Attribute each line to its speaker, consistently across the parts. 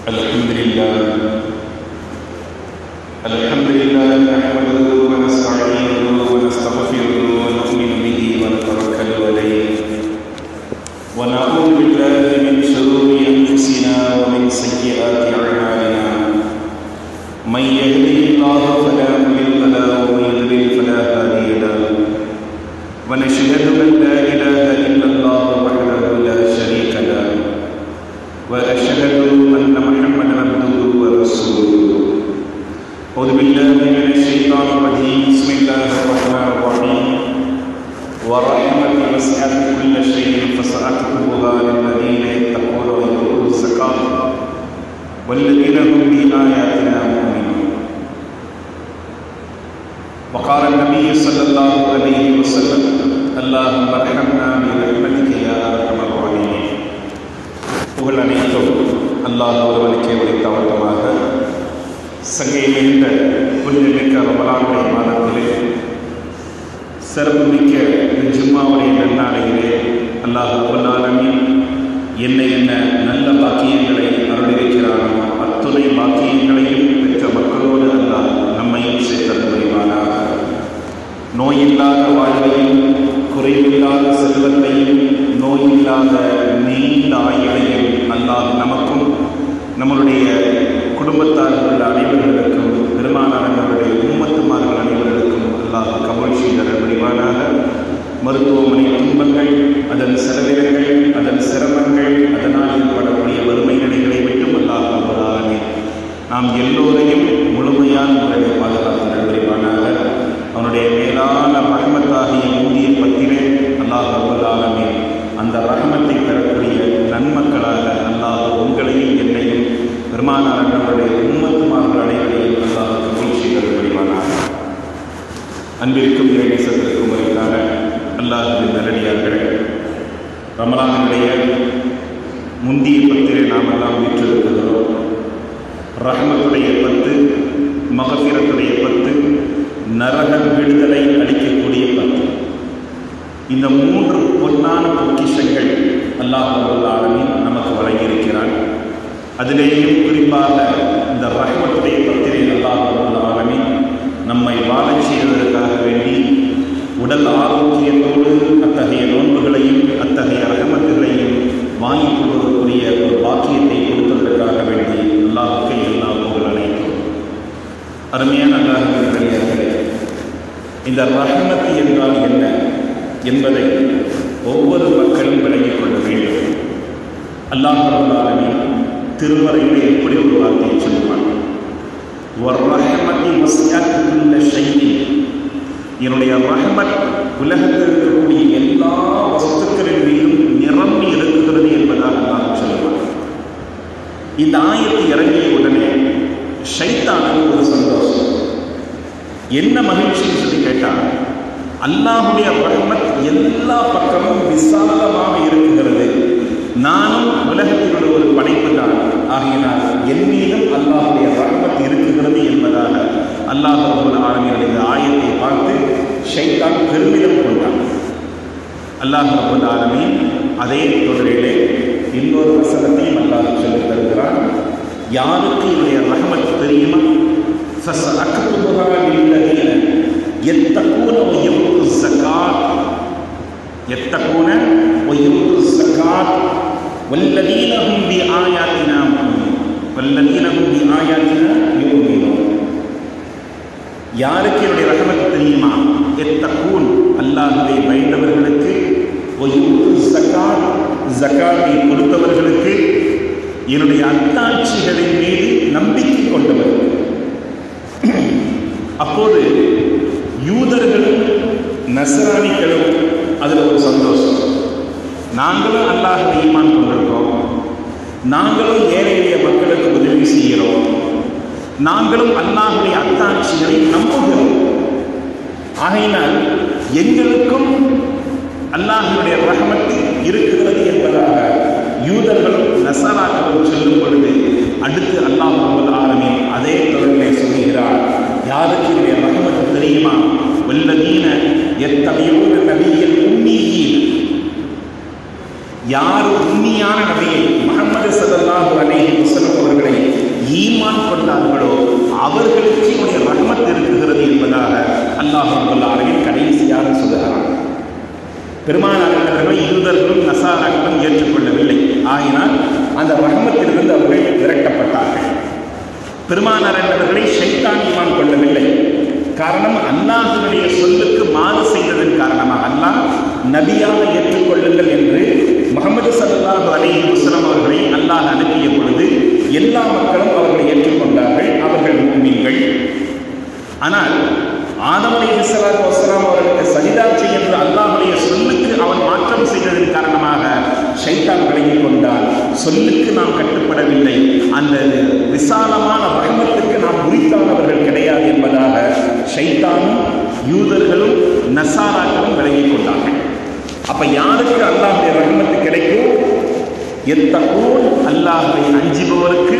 Speaker 1: अल्हम्दुलिल्लाह नहमदुहु व नस्तईनुहु व नस्तगफिरुहु व नु'मिनु बिही व नतवक्कलु अलैहि व नऊज़ु बिल्लाहि मिन शुरूरि अनफुसिना व मिन सय्यिआति अअमालिना मन यहदिहिल्लाहु फला मुदिल्ल लहु व मन युद्लिल फला हादिय लहु व नशहदु अन ला इलाहा इल्लल्लाह वहदहु ला शरीका लहु व अशहदु अन्ना मुहम्मदन अब्दुहु व रसूलुहु। अऊज़ु बिल्लाहि मिनश शैतानिर रजीम। बिस्मिल्लाहिर रहमानिर रहीम। व रहमती वसिअत कुल्ल शैइन फसअक्तुबुहा लिल्लज़ीना यत्तक़ूना व यु'तूना ज़कात वल्लज़ीना हुम बिआयातिना युमिनून। वक़ाल नबी सल्लल्लाहु अलैहि वसल्लम अल्लाहुम्मा अर्हमना बिरहमतिका या अरहमर राहिमीन। புகழ் அனைத்தும் அல்லாஹ் ஒருவனுக்கே உரித்தாவட்டமாக. சங்கை மிகுந்த புனிதமிக்க ரமலானுடைய மாதத்திலே சிறப்புமிக்க ஜும்மாவுடைய நன்னாளையிலே அல்லாஹ் ரப்பல் ஆலமீன் என்ன நல்ல பாக்கியங்களை அருளியிருக்கிறானோ அத்துணை பாக்கியங்களையும் பெற்ற மக்களோடு அல்லாஹ் நம்மையும் சேர்த்தல் புரிவானாக. நோயில்லாத வாழ்வையும் குறைவில்லாத செல்வத்தையும் நோயில்லாத நீண்ட ஆயுளையும் அல்லாஹ் நமக்கும் நம்மளுடைய குடும்பத்தார்கள் அனைவர்களுக்கும் பெருமானார்களுடைய உம்மத்துமார்கள் அனைவர்களுக்கும் அல்லாஹ் கபூல் செய்தல் புரிவானாக. மருத்துவமனை துன்பங்கள், அதன் செலவினங்கள், அதன் சிரமங்கள், அதனால் ஏற்படக்கூடிய வறுமை நிலைகளை விட்டும் அல்லாஹ் ரப்பல் ஆலமீன் நாம் எல்லோரையும் முழுமையான முறையில் பாதுகாத்தல் புரிவானாக. அவனுடைய மேலான ரஹ்மத்தாகிய ஊதிய பத்திலே அல்லாஹ் ரப்பல் ஆலமீன் அந்த ரஹ்மத்தை பெறக்கூடிய நன்மக்களாக அல்லாஹ் உங்களையும் என்னையும் பெருமானார்களுடைய உம்மத்துமார்கள் அனைவரையும் அல்லாஹ் கபூல் செய்தல் புரிவானாக. அன்பிற்கும் இறைநேசத்திற்கும் உரித்தான அல்லாஹ்வின் நல்லடியார்களே, ரமலானுடைய முந்திய பத்திலே நாம் எல்லாம் வீற்றிருக்கிறோம். ரஹ்மத்துடைய 10, மகஃபிரத்துடைய 10, நரக விடுதலை அளிக்கக்கூடிய 10. இந்த 3 பொன்னான பொக்கிஷங்கள் அல்லாஹ் ரப்பல் ஆலமீன் நமக்கு வழங்கியிருக்கிறான். அதிலேயும் குறிப்பாக இந்த ரஹ்மத்துடைய 10 அல்லாஹ் ரப்பல் ஆலமீன் நம்மை வாழச் செய்வதற்காக வேண்டி உடல் ஆரோக்கியத்தோடு அத்தகைய நோன்புகளையும் அத்தகைய ரஹமத்துகளையும் வாங்கிக் கொள்வதற்குரிய ஒரு பாக்கியத்தை கொடுத்ததற்காக வேண்டி அல்லாஹ்வுக்கு எல்லா புகழ் அனைத்தும். அருமையான அல்லாஹ்வின் நல்லடியார்களே, இந்த ரஹமத் என்றால் என்ன என்பதை ஒவ்வொரு மக்களும் விளங்கிக் கொள்ள வேண்டும். அல்லாஹ் ரப்பல் ஆலமீன் திருமறையிலே எப்படி ஒரு வார்த்தையை சொல்லுவான்? வர்ரஹமதி வஸஅத் குல்ல ஷைஇன். என்னுடைய ரஹமத் உலகத்தில் இருக்கக்கூடிய எல்லா வஸ்துக்களின் மீதும் நிரம்பி இருக்கிறது என்பதாக அல்லாஹ் சொல்லுவான். இந்த ஆயத்து இறங்கிய உடனே ஷைத்தானுக்கு ஒரு சந்தோஷம். என்ன மகிழ்ச்சின்னு சொல்லி கேட்டால், அல்லாஹுடைய ரஹ்மத் எல்லா பக்கமும் விசாலமாக இருக்கிறது. நானும் உலகத்தினுடைய ஒரு படைப்பு தான், ஆகையினால் என் மீதும் அல்லாஹுடைய ரஹ்மத் இருக்கிறது என்பதாக அல்லாஹ் ரப்பல் ஆலமீன் இந்த ஆயத்தை பார்த்து ஷைத்தான் பெருமிதம் கொண்டான். அல்லாஹ் ரப்பல் ஆலமீன் அதே தொடரிலே இன்னொரு வசனத்தையும் அல்லாஹ் சொல்லித் தருகிறான். யாருக்கு என்னுடைய ரஹ்மத் தெரியுமா? ஃபஸஅக்துபுஹா லில்லதீன يتقون ويؤتون الزكاة والذين هم بآياتنا يؤمنون. யாருக்கு என்னுடைய ரஹமத் தெரியுமா? يتقون அல்லாஹ்வை பயந்தவர்களுக்கு, ويؤتون الزكاة ஜகாத்தை கொடுத்தவர்களுக்கு, என்னுடைய அத்தாட்சிகளின் மீது நம்பிக்கை கொண்டவர்கள். அப்போது யூதர்களும் நஸ்ரானிகளும் அதில் ஒரு சந்தோஷம். நாங்களும் அல்லாஹ்வை ஈமான் கொண்டிருக்கோம், நாங்களும் ஏழை எளிய மக்களுக்கு உதவி செய்கிறோம், நாங்களும் அல்லாஹ்வுடைய அத்தாட்சிகளை நம்புகிறோம். ஆகையினால் எங்களுக்கும் அல்லாஹ்வுடைய ரஹமத் இருக்கிறது என்பதாக யூதர்களும் நஸ்ரானிகளும் சொல்லும் பொழுது அடுத்து அல்லாஹ் ரப்பல் ஆலமீன் அதே தொடரிலே சொல்கிறார், யாருக்கு என்னுடைய ரஹமத் தெரியுமா? வல்லதீன யத்தபியூன நபியல் உம்மீயீன். யார் உண்மையான நபியை முஹம்மது ஸல்லல்லாஹு அலைஹி வஸல்லம் அவர்களை ஈமான் கொண்டார்களோ அவர்களுக்கு இவருடைய ரஹ்மத் இருக்குகிறது என்பதாக அல்லாஹ் ரப்பல் ஆலமீன் கடைசியாக சொல்லுகிறார். பெருமானார் அவர்களை யூதர்களும் நசாராக்களும் ஏற்றுக்கொள்ளவில்லை. ஆயினால் அந்த ரஹ்மத்திலிருந்து அவர்கள் விரட்டப்பட்டார்கள். பெருமானார் என்பவர்களை ஷைத்தான் ஈமான் கொள்ளவில்லை. காரணம், அல்லாஹ்வுடைய சொல்லுக்கு மாறு செய்ததன் காரணமாக அல்லாஹ் நபியாக ஏற்றுக்கொள்ளுங்கள் என்று முஹம்மது ஸல்லல்லாஹு அலைஹி வஸல்லம் அவர்களை அல்லாஹ் அனுப்பிய பொழுது எல்லா மக்களும் அவர்களை ஏற்றுக்கொண்டார்கள். அவர்கள் முஃமின்கள். ஆனால் ஆதம் அலைஹிஸ்ஸலாத்து வஸ்ஸலாம் அவர்களுக்கு சஜிதா செய்ய என்று அல்லாஹ்வுடைய சொல்லுக்கு அவன் மாற்றம் செய்ததன் காரணமாக ஷைத்தான் விளங்கிக் கொண்டான். சொல்லுக்கு நாம் கட்டுப்படவில்லை, அந்த விசாலமான ரஹ்மத்துக்கு நாம் உரித்தானவர்கள் கிடையாது என்பதாக ஷைத்தானும் யூதர்களும் நசாராக்களும் விளங்கிக் கொண்டார்கள். அப்ப யாருக்கு அல்லாஹ்வுடைய ரஹ்மத்து கிடைக்கும்? எத்தகூன், அல்லாஹ்வை அஞ்சுபவருக்கு,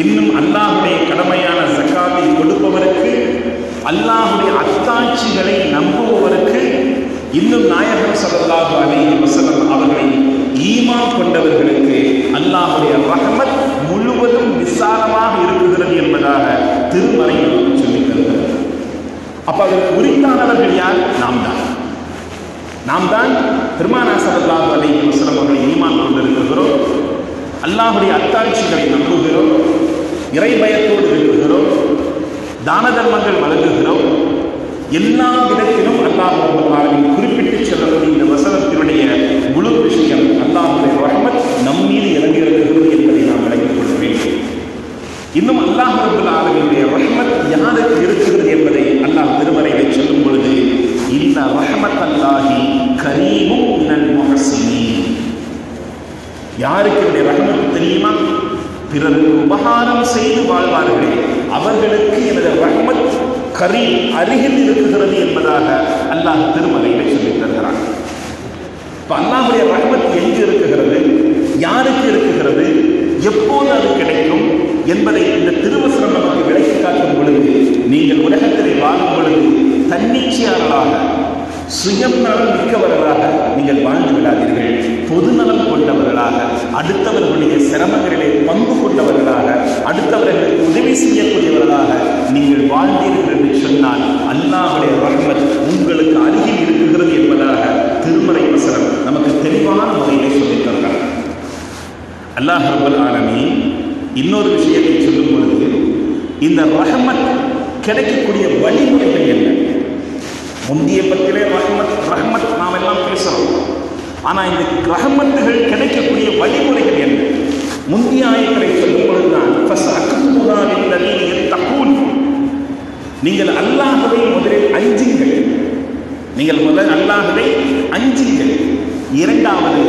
Speaker 1: இன்னும் அல்லாஹ்வுடைய கடமையான ஸகாத்தை கொடுப்பவருக்கு, அல்லாஹ்வுடைய அத்தாட்சிகளை நம்புபவருக்கு, இன்னும் நாயகம் ஸல்லல்லாஹு அலைஹி வஸல்லம் அவர்களை ஈமான் கொண்டவர்களுக்கு அல்லாஹ்வுடைய ரஹ்மத் முழுவதும் விசாலமாக இருக்குகிறது என்பதாக திருமறை சொல்லித் தருகிறது. அப்ப அதற்கு உரித்தானவர்கள் யார்? நாம் தான் பெருமானார் ஸல்லல்லாஹு அலைஹி வஸல்லம் அவர்களை ஈமான் கொண்டிருக்கிறோம். அல்லாஹ்வுடைய அத்தாட்சிகளை நம்புகிறோம், இறை பயத்தோடு இருக்கிறோம், தான தர்மங்கள் வழங்குகிறோம். எல்லா விதத்திலும் அல்லாஹ் ரப்பல் ஆலமீன் குறிப்பிட்டு சொல்லக்கூடிய இந்த வசனத்தினுடைய முழு விஷயம் அல்லாஹ்வுடைய ரஹ்மத் நம் மீது இறங்கி இருக்கிறது என்பதை நாம் விளங்கிக் கொள்ள வேண்டும். இன்னும் அல்லாஹ் ரப்பல் ஆலமீனுடைய ரஹ்மத் யாருக்கு இருக்கிறது என்பதை அல்லாஹ் திருமறையை சொல்லும் பொழுது, இன்ன ரஹ்மத்தல்லாஹி கரீமும் மினல் முஹ்ஸினீன். யாருக்கு என்னுடைய ரஹ்மத் தெரியுமா? பிறருக்கு உபகாரம் செய்து வாழ்வார்களே அவர்களுக்கு எனது ரஹ்மத் கரீம் அருகில் இருக்குகிறது என்பதாக அல்லாஹ் திருமறையிலே சொல்லித் தருகிறான். இப்ப அல்லாஹ்வுடைய ரஹ்மத் எங்கு இருக்குகிறது, யாருக்கு இருக்குகிறது, எப்போது அது கிடைக்கும் என்பதை இந்த திருவசனம் நமக்கு விளக்கி காட்டும் பொழுது, நீங்கள் உலகத்திலே வாழும் பொழுது தன்னிச்சையாளராக சுயம் நலம் மிக்கவர்களாக நீங்கள் வாழ்ந்து விடாதீர்கள். பொதுநலம் கொண்டவர்களாக, அடுத்தவர்களுடைய சிரமங்களிலே பங்கு கொண்டவர்களாக, அடுத்தவர்களுக்கு உதவி செய்யக்கூடியவர்களாக நீங்கள் வாழ்ந்தீர்கள் என்று சொன்னால் அல்லாஹ்வுடைய ரஹ்மத் உங்களுக்கு அருகில் இருக்குகிறது என்பதாக திருமறை வசனம் நமக்கு தெளிவான முறையிலே சொல்லித் தருகிறார். அல்லாஹ் ரப்பல் ஆலமீன் இன்னொரு விஷயத்தை சொல்லும் பொழுது, இந்த ரஹ்மத் கிடைக்கக்கூடிய வழிமுறைகள் என்ன? முந்திய பத்திலே ரஹ்மத் நாம் எல்லாம் பேசுகிறோம். ஆனால் இந்த ரஹ்மத்துகள் கிடைக்கக்கூடிய வழிமுறைகள் என்ன? முந்திய ஆயங்களை சொல்லும் பொழுதுதான் நீங்கள் அல்லாஹ்வை முதலில் அஞ்சுங்கள். அல்லாஹ்வை அஞ்சுங்கள். இரண்டாவது,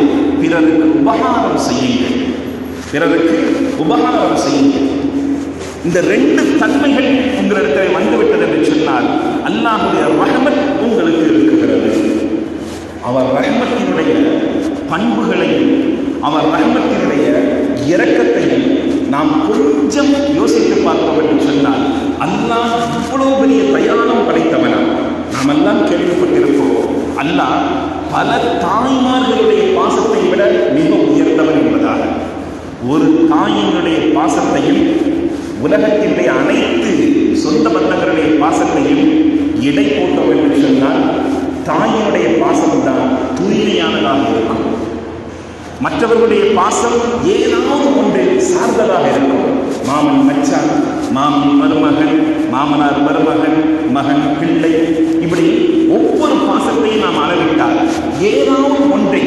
Speaker 1: பிறருக்கு உபகாரம் செய்யுங்கள். இந்த ரெண்டு தன்மைகள் உங்களிடத்தில் வந்துவிட்டது என்று சொன்னால் அல்லாஹ்வுடைய ரஹ்மத் உங்களுக்கு இருக்குகிறது. அவர் ரஹ்மத்தினுடைய பண்புகளையும் அவர் ரஹ்மத்தினுடைய இரக்கத்தையும் நாம் கொஞ்சம் யோசித்து பார்த்தோம் என்று சொன்னால், அல்லாஹ் இவ்வளவு பெரிய தயாளம் படைத்தவனா? நாம் எல்லாம் கேள்விப்பட்டிருப்போம், அல்லாஹ் பல தாய்மார்களுடைய பாசத்தை விட மிக உயர்ந்தவன் என்பதாக. ஒரு தாயினுடைய பாசத்தையும் உலகத்தினுடைய அனைத்து சொந்த பந்தங்களுடைய பாசத்தையும் எடை போட்டோம் என்று சொன்னால் தாயினுடைய பாசம்தான் தூய்மையானதாக இருக்கும். மற்றவர்களுடைய பாசம் ஏதாவது ஒன்று சார்ந்ததாக இருக்கும். மாமன் மச்சான், மாமன் மருமகன், மாமனார் மருமகன், மகன் பிள்ளை, இப்படி ஒவ்வொரு பாசத்தையும் நாம் அளவிட்டால் ஏதாவது ஒன்றை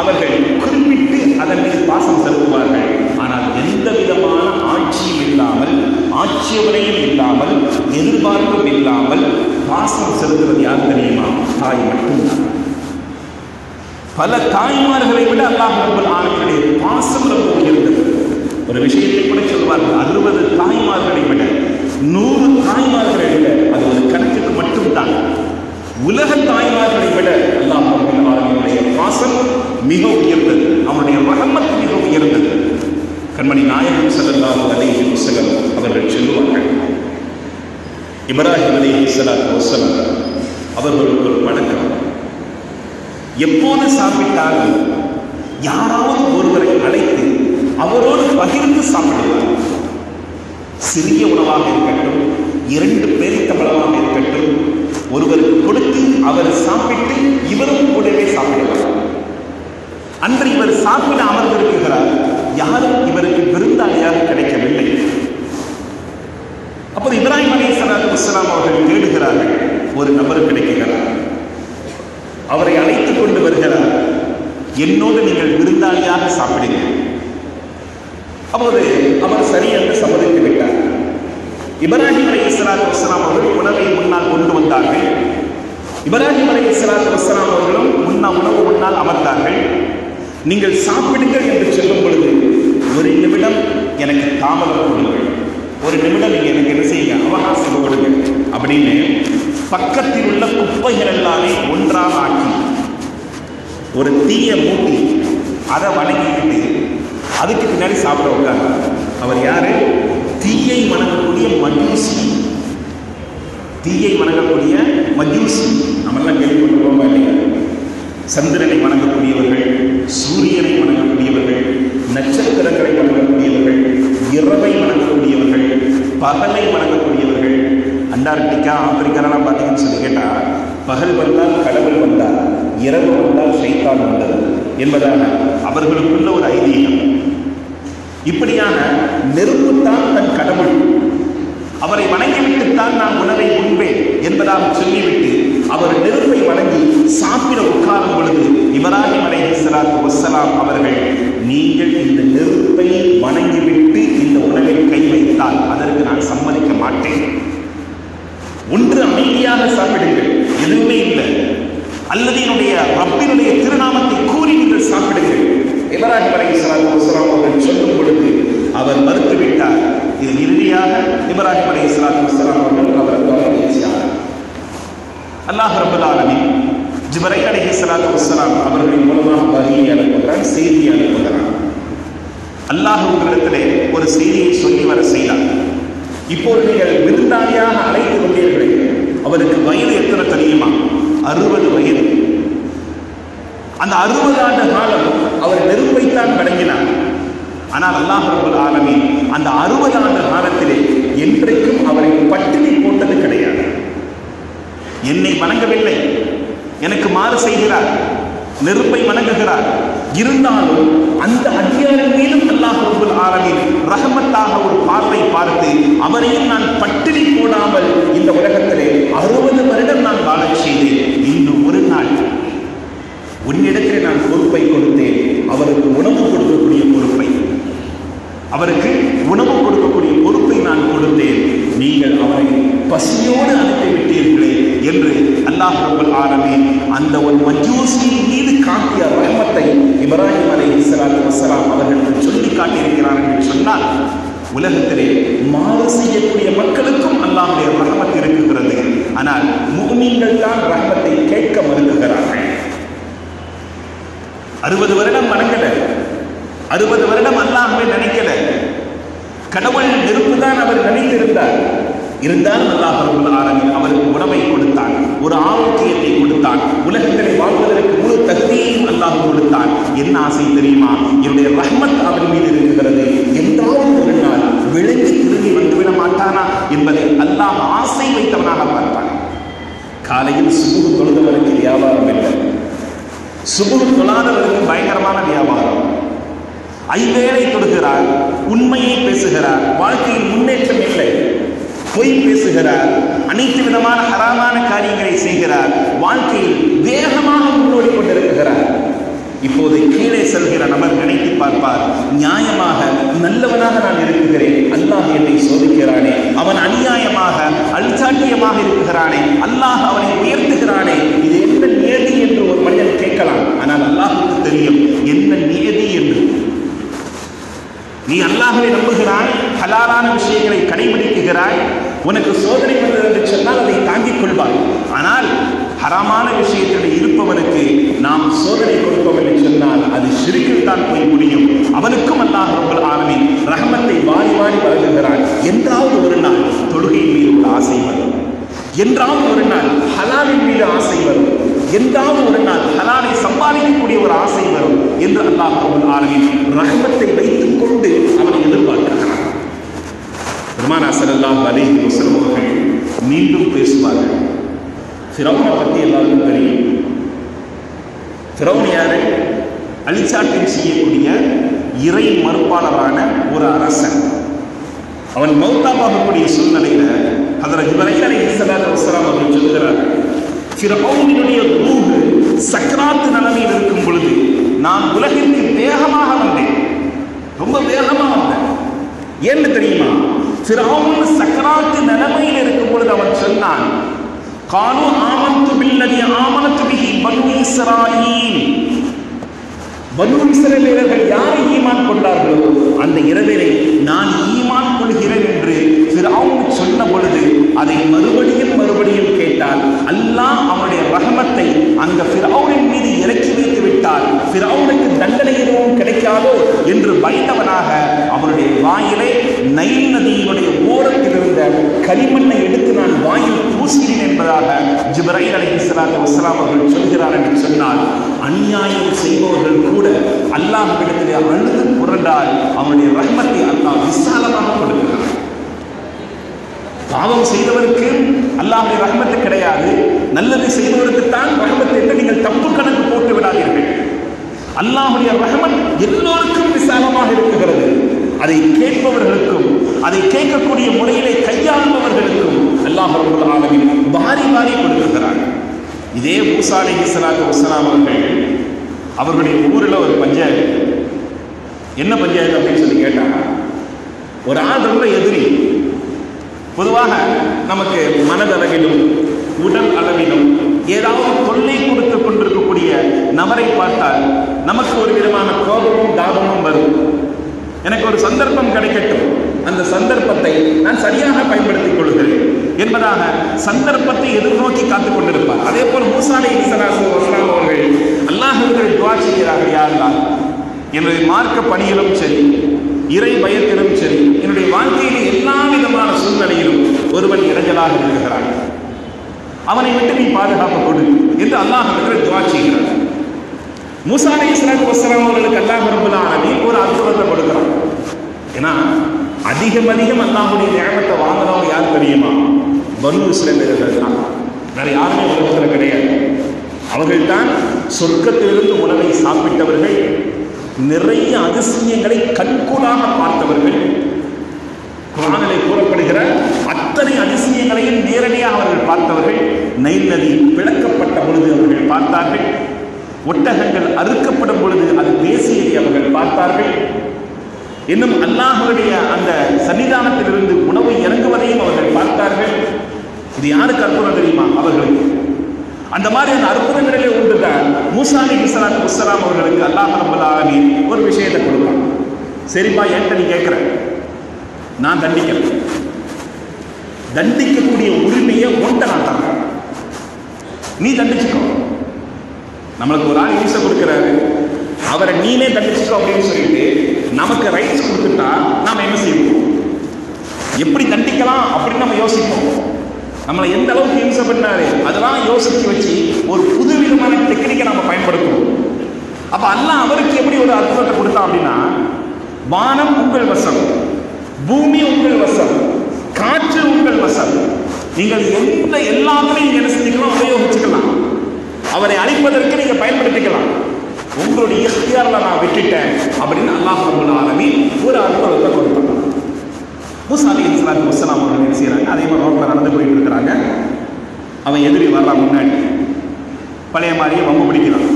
Speaker 1: அவர்கள் குறிப்பிட்டு அதன் மீது பாசம் செலுத்துவார்கள். ஆனால் எந்த விதமான ஆட்சியும் இல்லாமல், ஆட்சேபனையும் இல்லாமல், எதிர்பார்ப்பும் இல்லாமல் பாசம் செலுத்துவது யார் தெரியுமா? தாய் மட்டும்தான். பல தாய்மார்களை விட அல்லாஹ் ரப்பல் ஆலமீனுடைய பாசம் ரொம்ப உயர்ந்தது. ஒரு விஷயத்தை கூட சொல்வார்கள், 60 தாய்மார்களை விட 100 தாய்மார்களை விட, அது ஒரு கணக்குக்கு மட்டும்தான். உலக தாய்மார்களை விட அல்லாஹ் ரப்பல் ஆலமீனுடைய பாசம் மிக உயர்ந்தது, அவனுடைய ரஹ்மத் மிக உயர்ந்தது. கண்மணி நாயகம் ஸல்லல்லாஹு அலைஹி வஸல்லம் அவர்கள் சொல்லுவார்கள், இப்ராஹிம் அலைஹிஸ்ஸலாத்து வஸ்ஸலாம் அவர்களுக்கு ஒரு பழக்கம், எப்போது சாப்பிட்டாலும் யாராவது ஒருவரை அழைத்து அவரோடு பகிர்ந்து சாப்பிடுவார். சிறிய உணவாக இருக்கட்டும், 2 பேரித்தம்பளமாக இருக்கட்டும், ஒருவருக்கு கொடுத்து அவர் சாப்பிட்டு இவரும் கூடவே சாப்பிடுவார். அன்று இவர் சாப்பிட அமர்ந்திருக்கிறார், யாரும் இவருக்கு விருந்தாளியாக கிடைக்கவில்லை. அப்போது இப்ராஹிம் அலைஹிஸ்ஸலாத்து வஸ்ஸலாம் அவர்கள் தேடுகிறார்கள். ஒரு நபர் கிடைக்கிறார், அவரை அழைத்துக் கொண்டு வருகிறார். என்னோடு நீங்கள் விருந்தாளியாக சாப்பிடுங்க. அப்போது அவர் சரி என்று சம்மதித்து விட்டார். இப்ராஹிம் அலைஹிஸ்ஸலாத்து வஸ்ஸலாம் அவர்கள் உணவை முன்னால் கொண்டு வந்தார்கள். இப்ராஹிம் அலைஹிஸ்ஸலாத்து வஸ்ஸலாம் அவர்களும் உணவு முன்னால் அமர்ந்தார்கள். நீங்கள் சாப்பிடுங்கள் என்று சொல்லும் பொழுது, 1 நிமிடம் எனக்கு தாமதம் கொடுங்கள், 1 நிமிடம் நீங்கள் எனக்கு என்ன செய்யுங்க, அவகாசம் கொடுங்க அப்படின்னு பக்கத்தில் உள்ள குப்பைகள் எல்லாமே ஒன்றாக ஆக்கி ஒரு தீயை மூட்டி அதை வணங்கிக்கிட்டு அதுக்கு பின்னாடி சாப்பிட உட்கார்ந்து. அவர் யாரு? தீயை வணங்கக்கூடிய மஜூசி. தீயை வணங்கக்கூடிய மஜூசி நம்மெல்லாம் கேள்விப்பட்டிருக்கோமா இல்லையா? சந்திரனை வணங்கக்கூடியவர்கள், சூரியனை வணங்கக்கூடியவர்கள், நட்சத்திரங்களை வணங்கக்கூடியவர்கள், இரவை வணங்கக்கூடியவர்கள், பகலை வணங்கக்கூடியவர்கள். அண்டார்டிகா, ஆப்பிரிக்காலாம் பார்த்தீங்கன்னு சொல்லி கேட்டால், பகல் வந்தால் கடவுள் வந்தார், இரவு வந்தால் ஷைத்தான் வந்தது என்பதாக அவர்களுக்குள்ள ஒரு ஐதீகம். இப்படியான நெருப்புத்தான் தன் கடவுள், அவரை வணங்கிவிட்டுத்தான் நான் உணவை உண்பேன் என்பதாக சொல்லிவிட்டு அவர் நெருப்பை வணங்கி சாப்பிட உட்காரும் பொழுது இப்ராஹிம் அலைஹிஸ்ஸலாத்து வஸ்ஸலாம் அவர்கள், நீங்கள் இந்த நெருப்பை வணங்கிவிட்டு இந்த உணவில் கை வைத்தால் அதற்கு நான் சம்மதிக்க மாட்டேன். ஒன்று அமைதியாக சாப்பிடுங்கள், எதுவுமே இல்லை, அல்லது என்னுடைய ரப்பினுடைய திருநாமத்தை கூறி நீங்கள் சாப்பிடுங்கள். இப்ராஹிம் அலைஹிஸ்ஸலாத்து வஸ்ஸலாம் அவர்கள் சொல்லும் பொழுது அவர் மறுத்துவிட்டார். இது இறுதியாக இப்ராஹிம் அலைஹிஸ்ஸலாத்து வஸ்ஸலாம் அவர்கள் அவரை தொலைபேசியார். அல்லாஹ் ரப்பல் ஆலமீன் ஜிப்ரீல் அலைஹிஸ்ஸலாத்து வஸ்ஸலாம் அவர்களின் மூலமாக வஹீயை அனுப்புகிறான், செய்தி அனுப்புகிறான். அல்லாஹ் உங்களிடத்திலே ஒரு செய்தியை சொல்லி வர செய்தார். இப்போது நீங்கள் விருந்தாளியாக அழைத்து கொண்டீர்களே, அவருக்கு வயது எத்தனை தெரியுமா? 60 வயது. அந்த 60 ஆண்டு காலம் அவர் நெருப்பைத்தான் வணங்கினார். ஆனால் அல்லாஹ் ரப்பல் ஆலமீன் அந்த 60 ஆண்டு காலத்திலே என்றைக்கும் அவரை பட்டினி போட்டது கிடையாது. என்னை வணங்கவில்லை, எனக்கு மாறு செய்கிறார், நெருப்பை வணங்குகிறார். இருந்தாலும் அந்த அடியாரின் மீதும் அல்லாஹ் ரப்பல் ஆலமீன் ரஹமத்தாக ஒரு பார்வை பார்த்து அவரையும் நான் பட்டினி போடாமல் இந்த உலகத்திலே 60 வருடம் நான் வாழச் செய்தேன். இன்று ஒரு நாள் உன்னிடத்தில் நான் பொறுப்பை கொடுத்தேன், அவருக்கு உணவு கொடுக்கக்கூடிய பொறுப்பை, அவருக்கு உணவு கொடுக்கக்கூடிய பொறுப்பை நான் கொடுத்தேன். நீங்கள் அவரை பசியோடு அனுப்பிவிட்டீர்களே என்று அல்லாஹ் ரப்பல் ஆலமீன் அந்த ஒரு மஜூசியின் மீது காட்டிய ரஹமத்தை இப்ராஹிம் அலைஹிஸ்ஸலாத்து வஸ்ஸலாம் அவர்களுக்கு சொல்லி காட்டியிருக்கிறார் என்று சொன்னால், உலகத்திலே மாறு செய்யக்கூடிய மக்களுக்கும் அல்லாஹ்வுடைய ரஹமத் இருக்குகிறது. ஆனால் முஃமின்கள் தான் ரஹமத்தை கேட்க மறுக்கிறார்கள். 60 வருடம் வணங்கல, 60 வருடம் அல்லாஹ்வை நினைக்கல, கடவுள் நெருப்பு தான் அவர் நினைத்திருந்தார். இருந்தாலும் அல்லாஹ் ரப்பல் ஆலமீன் அவருக்கு உணவை கொடுத்தான், ஒரு ஆரோக்கியத்தை கொடுத்தான், உலகத்திலே வாழ்வதற்கு முழு தகுதியையும் அல்லாஹ் கொடுத்தான். என்ன ஆசை தெரியுமா? என்னுடைய ரஹ்மத் அவன் மீது இருக்கிறது, என்றாவது ஒரு நாள் விளங்கி திரும்பி வந்துவிட மாட்டானா என்பதை அல்லாஹ் ஆசை வைத்தவனாக பார்த்தான். காலையில் சுபுஹ் தொழுதவருக்கு வியாபாரம் இல்லை, சுபுஹ் தொழாதவருக்கு பயங்கரமான வியாபாரம். 5 வேளை தொடுகிறார், உண்மையை பேசுகிறார், வாழ்க்கையில் முன்னேற்றம் இல்லை, பொய் பேசுகிறார், அனைத்து விதமான ஹராமான காரியங்களை செய்கிறார், வாழ்க்கையில் வேகமாக முன்னோடி கொண்டிருக்கிறார். இப்போது கீழே செல்கிற நபர் நினைத்து பார்ப்பார், நியாயமாக நல்லவனாக நான் இருக்கிறேன், அல்லாஹ் என்னை சோதிக்கிறானே, அவன் அநியாயமாக அல்சாட்டியமாக இருக்கிறானே, அல்லாஹ் அவனை உயர்த்துகிறானே, இது என்ன நியதி என்று ஒரு மனிதன் கேட்கலாம். ஆனால் அல்லாஹுக்கு தெரியும் என்ன நியதி என்று. நீ அல்லாஹ்வை நம்புகிறாய், ஹலாலான விஷயங்களை கடைபிடிக்கிறாய், உனக்கு சோதனை வந்தது என்று சொன்னால் அதை தாங்கிக் கொள்வாய். ஆனால் ஹராமான விஷயத்தில் இருப்பவனுக்கு நாம் சோதனை கொடுப்போம் என்று சொன்னால் அது ஷிர்கில் தான் போய் முடியும். அவனுக்கும் அல்லாஹ் ரப்பல் ஆலமீன் ரஹமத்தை வாரி வாரி வழங்குகிறான். என்றாவது ஒரு நாள் தொழுகையின் மீது ஒரு ஆசை வரும், என்றாவது ஒரு நாள் ஹலாலின் மீது ஆசை வரும், என்றாவது ஒரு நாள் ஹலாலை சம்பாதிக்கக்கூடிய ஒரு ஆசை வரும் என்று அல்லாஹ் ஃபிரௌனை பற்றி எல்லாருக்கும் தெரியும். ஃபிரௌன் யாரு? அழிச்சாட்டம் செய்யக்கூடிய இறை மறுப்பாளரான ஒரு அரசன். அவன் மௌத்தாபாகக்கூடிய சூழ்நிலையில ஹதரத் இப்ராஹீம் அலைஹிஸ்ஸலாத்து வஸ்ஸலாம் அவர்கள் சொல்கிறார், ஃபிரௌனுடைய ரூஹ் சக்ராத்து நிலைமையில் இருக்கும் பொழுது நான் உலகிற்கு வேகமாக வந்தேன், ரொம்ப வேகமாக வந்தேன். ஏன்னு தெரியுமா? ஃபிரௌன் சக்ராத்து நிலைமையில் இருக்கும் பொழுது அவன் சொன்னான், காலு ஆமன்து பில்லதி ஆமனது பிஹி பனு இஸ்ராயீல். பனு இஸ்ரவேலர்கள் யாரை ஈமான் கொண்டார்களோ அந்த இரவிலே நான் ஈமான் கொள்கிறேன் என்று ஃபிரௌன் சொன்ன பொழுது அதை மறுபடியும் கேட்டால் அல்லாஹ் அவனுடைய ரஹமத்தை அந்த ஃபிரௌனின் மீது இறக்கி வைத்து விட்டால் ஃபிரௌனுக்கு தண்டனை எதுவும் கிடைக்காதோ என்று பயந்தவனாக அவனுடைய வாயிலே நைல் நதியினுடைய ஓரத்தில் இருந்த களிமண்ணை எடுத்து நான் வாயில் பூசினேன் என்பதாக ஜிப்ராயில் அலைஹிஸ்ஸலாத்து வஸ்ஸலாம் அவர்கள் சொல்கிறார் என்று சொன்னால், அநியாயம் செய்பவர்கள் கூட அல்லாஹ்விடத்திலே அழுது புரண்டால் அவனுடைய ரஹ்மத்தை அல்லாஹ் விசாலமாக கொடுக்கிறார். பாவம் செய்தவருக்கு அல்லாஹ்வுடைய ரஹ்மத்து கிடையாது, நல்லது செய்தவருக்கு தான் ரஹ்மத் என்று நீங்கள் தப்பு கணக்கு போட்டு விடாதீர்கள். அல்லாஹ்வுடைய ரஹ்மத் எல்லோருக்கும் விசாலமாக இருக்கிறது. அதை கேட்பவர்களுக்கும் அதை கேட்கக்கூடிய முறையிலே கையாளுபவர்களுக்கும் அல்லாஹ் ரப்பல் ஆலமீன் வாரி வாரி கொடுக்கிறார். இதே மூசா அலைஹிஸ்ஸலாத்து வஸ்ஸலாம் அவர்களுடைய ஊரில் ஒரு பஞ்சாயத்து. என்ன பஞ்சாயத்து அப்படின்னு சொல்லி கேட்டாங்க. ஒரு ஆள் ரொம்ப எதிரி. பொதுவாக நமக்கு மனதளவிலும் உடல் அளவிலும் ஏதாவது தொல்லை கொடுத்து கொண்டிருக்கக்கூடிய நபரை பார்த்தால் நமக்கு ஒரு விதமான கோபமும் தாபமும் வரும். எனக்கு ஒரு சந்தர்ப்பம் கிடைக்கட்டும், அந்த சந்தர்ப்பத்தை நான் சரியாக பயன்படுத்திக் கொள்கிறேன் என்பதாக சந்தர்ப்பத்தை எதிர்நோக்கி காத்துக் கொண்டிருப்பார். அதே போல் மூசா அலைஹிஸ்ஸலாத்து வஸ்ஸலாம் அவர்கள் அல்லாஹ்விடத்தில் துஆ செய்கிறார்கள், யா அல்லாஹ், என்னுடைய மார்க்க பணியிலும் சரி, இறை பயத்திலும் சரி, என்னுடைய வாழ்க்கையில் எல்லா விதமான சூழ்நிலையிலும் ஒருவன் இடைஞ்சலாக இருக்கிறான், அவனை விட்டு நீ பாதுகாப்பு கொடு என்று அல்லாஹ்விடத்தில் துஆ செய்கிறார். மூசா அலைஹிஸ்ஸலாத்து வஸ்ஸலாம் அவர்களுக்கு அல்லாஹ் ரப்பல் ஆலமீன் ஒரு அற்புதத்தை கொடுக்கிறான். ஏன்னா அதிகம் அல்லாஹ்வுடைய நியமத்தை வாங்குறவங்க யார் தெரியுமா? பனு இஸ்ரவேலர்கள் தான். வேற யாருமே உலகத்தில் கிடையாது. அவர்கள் தான் சொர்க்கத்திலிருந்து உணவை சாப்பிட்டவர்கள், நிறைய அதிசயங்களை கண்கூடாக பார்த்தவர்கள். குர்ஆனிலே கூறப்படுகிற அத்தனை அதிசயங்களையும் நேரடியாக அவர்கள் பார்த்தவர்கள். நைல் நதி விளக்கப்பட்ட பொழுது அவர்கள் பார்த்தார்கள். ஒட்டகங்கள் அறுக்கப்படும் பொழுது அது பேசியதை அவர்கள் பார்த்தார்கள். இன்னும் அல்லாஹ்வுடைய அந்த சன்னிதானத்திலிருந்து உணவு இறங்குவதையும் அவர்கள் பார்த்தார்கள். இது யாருக்கு அற்புதம் தெரியுமா? அவர்களுக்கு. அந்த மாதிரியான அற்புதங்களிலே ஒன்றுதான் மூசா அலைஹிஸ்ஸலாத்து வஸ்ஸலாம் அவர்களுக்கு அல்லாஹ் ரப்பல் ஆலமீன் ஒரு விஷயத்தை கொடுப்பான். சரிப்பா, என்கிட்ட நீ கேட்கிற, நான் தண்டிக்கிறேன், தண்டிக்கக்கூடிய உரிமையை உன்கிட்ட நான் தரேன், நீ தண்டிச்சுக்கோ. நம்மளுக்கு ஒரு ஆள் ஈஸை கொடுக்கிறாரு, அவரை நீனே தண்டிச்சுக்கோ அப்படின்னு சொல்லிட்டு நமக்கு ரைட்ஸ் கொடுத்துட்டா நாம் என்ன செய்வோம்? எப்படி தண்டிக்கலாம் அப்படின்னு நம்ம யோசிப்போம். நம்மளை எந்த அளவுக்கு ஹிம்சை பண்ணாரு அதெல்லாம் யோசிச்சு வச்சு ஒரு புது விதமான டெக்னிக்கை நம்ம பயன்படுத்துவோம். அப்ப அல்லாஹ் அவருக்கு எப்படி ஒரு அற்புதத்தை கொடுத்தான் அப்படின்னா, வானம் உங்கள் வசம், பூமி உங்கள் வசம், காற்று உங்கள் வசம், நீங்கள் எந்த எல்லாத்தையும் நீங்க என்ன செஞ்சுக்கலாம், உபயோகிச்சுக்கலாம், அவரை அழிப்பதற்கு நீங்க பயன்படுத்திக்கலாம், உங்களுடைய இख्तियारல நான் விட்டுட்டேன் அப்படின்னு அல்லாஹ் ரப்பல் ஆலமீன் ஒரு அற்புதத்தை கொடுத்தாங்க. மூசா அலைஹிஸ்ஸலாத்து வஸ்ஸலாம் அவர்கள் என்ன செய்யறாங்க, அதே மாதிரி ரோட்ல நடந்து போயிட்டு இருக்கிறாங்க. அவன் எதிரி வர்றான், முன்னாடி பழைய மாதிரியே வம்பு பிடிக்கிறான்.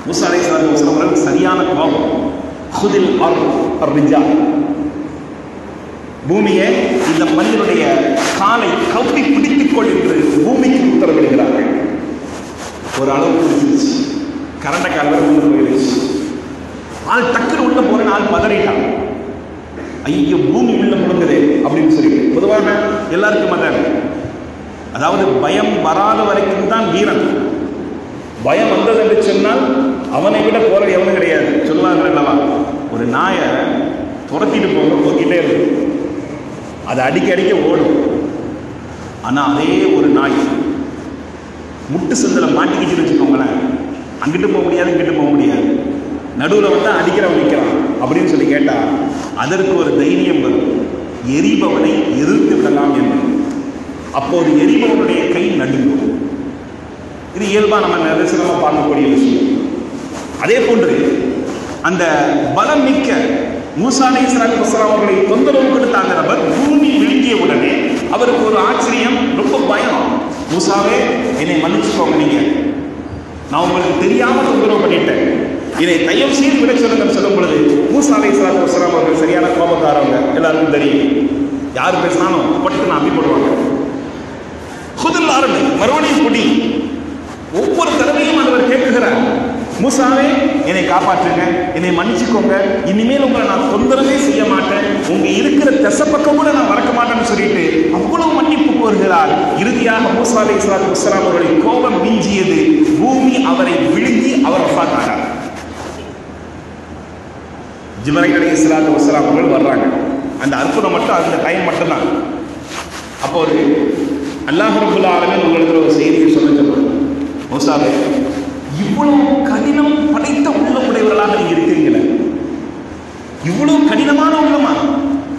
Speaker 1: மூசா அலைஹிஸ்ஸலாத்து வஸ்ஸலாம் அவர்கள் சரியான கோபம். ஹுதில் அர்ரிஜால், பூமியை இந்த மனிதனுடைய காலை கவ்வி பிடித்துக்கொள் என்று பூமிக்கு உத்தரவிடுகிறார்கள். ஒரு அளவு பிடிச்சிருச்சு, கரண்ட கால் வரை உள்ள போயிடுச்சு. ஆள் டக்குன்னு உள்ள போறேன்னு ஆள் பதறிட்டான். ஐயோ பூமி உள்ள முழுங்குதே அப்படின்னு சொல்லிட்டு. பொதுவாக எல்லாருக்கும் அதாவது பயம் வராத வரைக்கும் தான் வீரன். பயம் வந்தது என்று சொன்னால் அவனை விட போற எவனும் கிடையாது. சொல்லுவாங்க அல்லவா, ஒரு நாயை துரத்திட்டு போக போக்கிட்டே இருக்கும், அது அடிக்க ஓடும். ஆனால் அதே ஒரு நாய் முட்டு சந்தில் மாட்டிக்கிச்சுன்னு வச்சுக்கோங்களேன், அங்கிட்டு போக முடியாது, இங்கிட்டு போக முடியாது, நடுவில் வந்து அடிக்கிறவன் நிற்கிறான் அப்படின்னு சொல்லி கேட்டால் அதற்கு ஒரு தைரியம் வரும், எரிபவனை எதிர்த்து விடலாம் என்று. அப்போது எரிபவனுடைய கை நடுங்கும். இது இயல்பா நம்ம நிதர்சனமா பார்க்கக்கூடிய விஷயம். அதே போன்று அந்த பலம் மிக்க மூசா அலைஹிஸ்ஸலாத்து வஸ்ஸலாம் அவர்களை தொந்தரவு கொடுத்த அந்த நபர் பூமி விழுங்கிய உடனே அவருக்கு ஒரு ஆச்சரியம், ரொம்ப பயம். மூசாவே, என்னை மன்னிச்சுக்கோங்க, நீங்க நான் உங்களுக்கு தெரியாம தொந்தரவு பண்ணிட்டேன், இதை தயவு செய்து விட சொல்லுங்கள் சொல்லும் பொழுது மூசா அலைஹிஸ்ஸலாத்து வஸ்ஸலாம் அவர்கள் சரியான கோபக்காரவங்க, எல்லாருக்கும் தெரியும். யார் பேசினாலும் பட்டு அப்படி போடுவாங்க. குதில் ஆரம்பி மறுபடியும் குடி. ஒவ்வொரு தடவையும் அவர் கேட்குகிறார், மூசாவே என்னை காப்பாற்றுங்க, என்னை மன்னிச்சுக்கோங்க, இனிமேல் உங்களை நான் தொந்தரவே செய்ய மாட்டேன், உங்க இருக்கிற பக்கம் கூட நான் மறக்க மாட்டேன்னு சொல்லிட்டு அவ்வளவு மன்னிப்பு கோருகிறார். இறுதியாக மூசா அலைஹிஸ்ஸலாத்து வஸ்ஸலாம் அவர்களின் கோபம் மிஞ்சியது. பூமி அவரை விழுங்கி அவர் வஃபாத்தானார். ஜிப்ரீல் அலைஹிஸ்ஸலாத்து வஸ்ஸலாம் அவர்கள் வர்றாங்க. அந்த அற்புதம் மட்டும் அந்த டைம் மட்டும்தான். அப்போ ஒரு அல்லாஹ் ரப்பல் ஆலமீன் உங்களுக்கு ஒரு செய்தியை சொல்லுங்க, மூசாவே, இவ்வளவு கடினம் படைத்த உள்ளமுடையவர்களாக நீங்க இருக்கிறீங்களே, இவ்வளவு கடினமான உள்ளமா?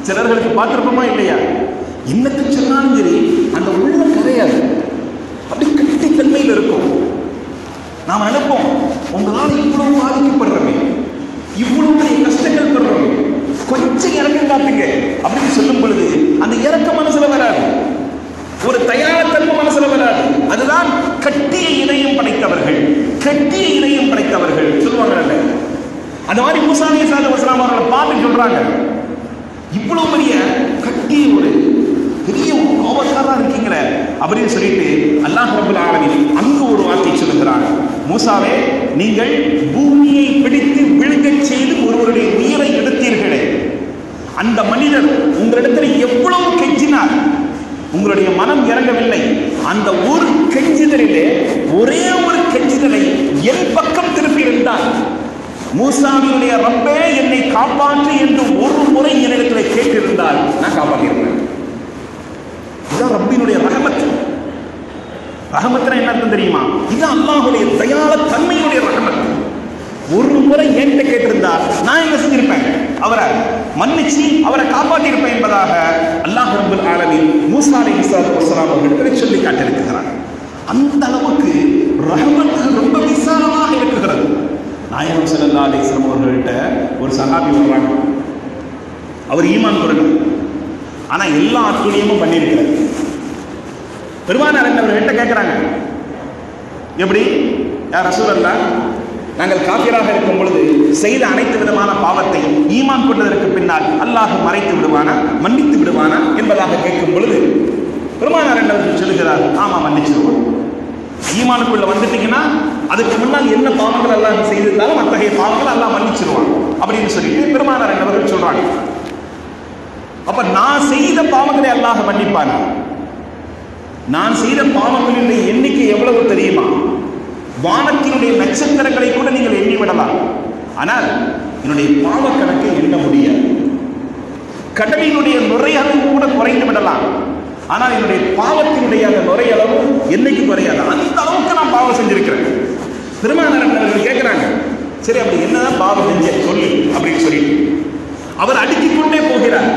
Speaker 1: சிலர்களுக்கு பார்த்திருப்போமா இல்லையா? என்னத்தை சொன்னாலும் சரி அந்த உள்ளம் கரையாது, அப்படி கட்டித்தன்மையில் இருக்கும். நாம் நினைப்போம், உங்களால் இவ்வளவு பாதிக்கப்படுறோமே, இவ்வளவு கஷ்டங்கள் படுறோமே, கொஞ்சம் இறக்கம் காட்டுங்க அப்படின்னு சொல்லும் பொழுது அந்த இறக்க மனசுல வராது, ஒரு தயாரத்தன்மை மனசுல வராது. அதுதான் கட்டிய இதயம் படைத்தவர்கள், கட்டிய இதயம் படைத்தவர்கள் சொல்லுவாங்க. அந்த மாதிரி மூசா அலைஹிஸ்ஸலாத்து வஸ்ஸலாம் அவர்களை பார்த்து சொல்றாங்க, இவ்வளவு பெரிய கட்டிய ஒரு பெரிய கோபக்காரா இருக்கீங்களே அப்படின்னு சொல்லிட்டு அல்லாஹ் ரப்பல் ஆலமீன் அங்கு ஒரு வார்த்தை சொல்லுகிறாங்க, மூசாவே, நீங்கள் பூமியை பிடித்து விழுங்கச் செய்து ஒருவருடைய உயிரை எடுத்தீர்களே, அந்த மனிதர் உங்களிடத்தில் எவ்வளவு கெஞ்சினார், உங்களுடைய மனம் இறங்கவில்லை. அந்த ஒரு கெஞ்சிதலிலே ஒரே ஒரு கெஞ்சிதலை என் பக்கம் திருப்பி இருந்தால், மூசாவினுடைய ரப்பே என்னை காப்பாற்று என்று ஒரு முறை என்னிடத்தில் கேட்டிருந்தால் நான் காப்பாற்றியிருப்பேன். இதுதான் ரப்பினுடைய ரஹமத். ரஹமத்னா என்ன அர்த்தம் தெரியுமா? இது அல்லாஹ்வுடைய தயாள தன்மையுடைய ரஹமத். ஒரு முறை என்கிட்ட கேட்டிருந்தால் நான் என்ன செஞ்சிருப்பேன்? அவரை மன்னிச்சு அவரை காப்பாற்றியிருப்பேன் என்பதாக அல்லாஹ் ரப்பல் ஆலமீன் மூசா அலைஹிஸ்ஸலாத்து வஸ்ஸலாம் அவர்களுக்கு சொல்லி காட்டியிருக்கிறார். அந்த அளவுக்கு ரஹமத் ரொம்ப விசாலமாக இருக்கிறது. நாயகம் ஸல்லல்லாஹு அலைஹி வஸல்லம் அவர்கள்ட்ட ஒரு சஹாபி வர்றாங்க. அவர் ஈமான் கொள்ளல, ஆனா எல்லா அத்துணியமும் பண்ணியிருக்கிறார். பெருமானார் அவர்கள்ட்ட கேட்கிறாங்க, எப்படி யார் ரசூலல்லாஹ், நாங்கள் காபிராக இருக்கும் பொழுது செய்த அனைத்து விதமான பாவத்தை ஈமான் கொண்டதற்கு பின்னால் அல்லாஹ் மறைத்து விடுவானா, மன்னித்து விடுவானா என்பதாக கேட்கும் பொழுது பெருமானார் அவர்கள் சொல்லுகிறார், ஆமா மன்னிச்சிருவோம். ஈமானுக்குள்ள வந்துட்டீங்கன்னா அதுக்கு முன்னால் என்ன பாவங்கள் அல்லாஹ் செய்திருந்தாலும் அத்தகைய பாவங்கள் அல்லாஹ் மன்னிச்சிருவான் அப்படின்னு சொல்லிட்டு பெருமானார் அவர்கள் சொல்றாங்க. அப்ப நான் செய்த பாவங்களை அல்லாஹ் மன்னிப்பானா? நான் செய்த பாவங்களினுடைய எண்ணிக்கை எவ்வளவு தெரியுமா? வானத்தினுடைய நட்சத்திரங்களை கூட நீங்கள் எண்ணி விடலாம், ஆனால் என்னுடைய பாவ கணக்கை எண்ண முடியாது. கடலினுடைய நுரையளவு கூட குறைந்து விடலாம், ஆனால் என்னுடைய பாவத்தினுடைய அந்த நுரையளவு என்னைக்கு குறையாது. அந்த அளவுக்கு நான் பாவம் செஞ்சிருக்கிறேன். பெருமானார் அவர்கள் கேட்கிறாங்க, சரி அப்படி என்னதான் பாவம் செஞ்ச சொல்லு அப்படின்னு சொல்லிட்டு அவர் அடுக்கிக் கொண்டே போகிறார்.